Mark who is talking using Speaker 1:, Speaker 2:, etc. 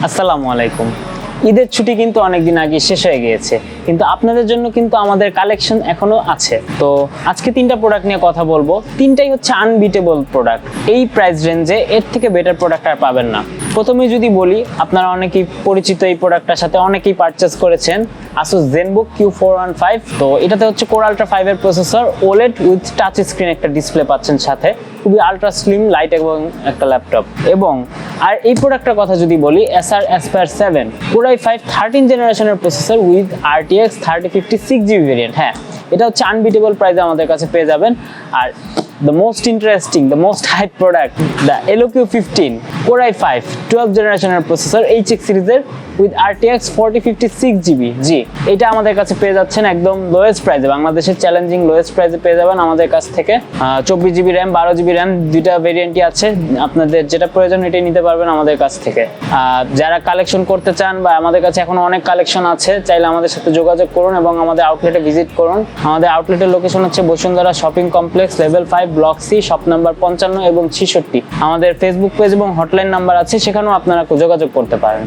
Speaker 1: আসসালামু আলাইকুম। ঈদের ছুটি কিন্তু অনেকদিন আগে শেষ হয়ে গিয়েছে, কিন্তু আপনাদের জন্য কিন্তু আমাদের কালেকশন এখনো আছে। তো আজকে তিনটা প্রোডাক্ট নিয়ে কথা বলবো, তিনটাই হচ্ছে আনবিটেবল প্রোডাক্ট। এই প্রাইস রেঞ্জে এর থেকে বেটার প্রোডাক্ট আর পাবেন না। প্রথমে যদি বলি, আপনারা অনেকেই পরিচিত এই প্রোডাক্টটার সাথে, অনেকেই পারচেস করেছেন Asus ZenBook Q415। তো এটাতে হচ্ছে Core Ultra 5 এর processor, OLED with touch screen একটা ডিসপ্লে পাচ্ছেন সাথে, খুবই আলট্রা স্লিম, লাইট এবং একটা ল্যাপটপ। এবং আর এই প্রোডাক্টের কথা যদি বলি, Acer Aspire 7 Core i5 13 জেনারেশনের processor with RTX 3050 6GB variant. হ্যাঁ, এটা হচ্ছে আনবিটেবল প্রাইসে আমাদের কাছে পেয়ে যাবেন। আর the most interesting, the most hype product, the LOQ15 Core i5 12 জেনারেশনের প্রসেসর HX সিরিজের উইথ RTX 4050 6GB। জি, এটা আমাদের কাছে পেয়ে যাচ্ছেন একদম লোয়েস্ট প্রাইসে, বাংলাদেশের চ্যালেঞ্জিং লোয়েস্ট প্রাইসে পেয়ে যাবেন আমাদের কাছ থেকে। 24GB র্যাম, 12GB র্যাম, দুইটা ভেরিয়েন্টই আছে। আপনাদের যেটা প্রয়োজন এটাই নিতে পারবেন আমাদের কাছ থেকে। যারা কালেকশন করতে চান, বা আমাদের কাছে এখনো অনেক কালেকশন আছে, চাইলে আমাদের সাথে যোগাযোগ করুন এবং আমাদের আউটলেটে ভিজিট করুন। আমাদের আউটলেটের লোকেশন হচ্ছে Bashundhara shopping complex, level 5, block C, shop number 55 এবং 66। আমাদের ফেসবুক পেজ এবং হটলাইন নাম্বার আছে, সেখানেও আপনারা যোগাযোগ করতে পারেন।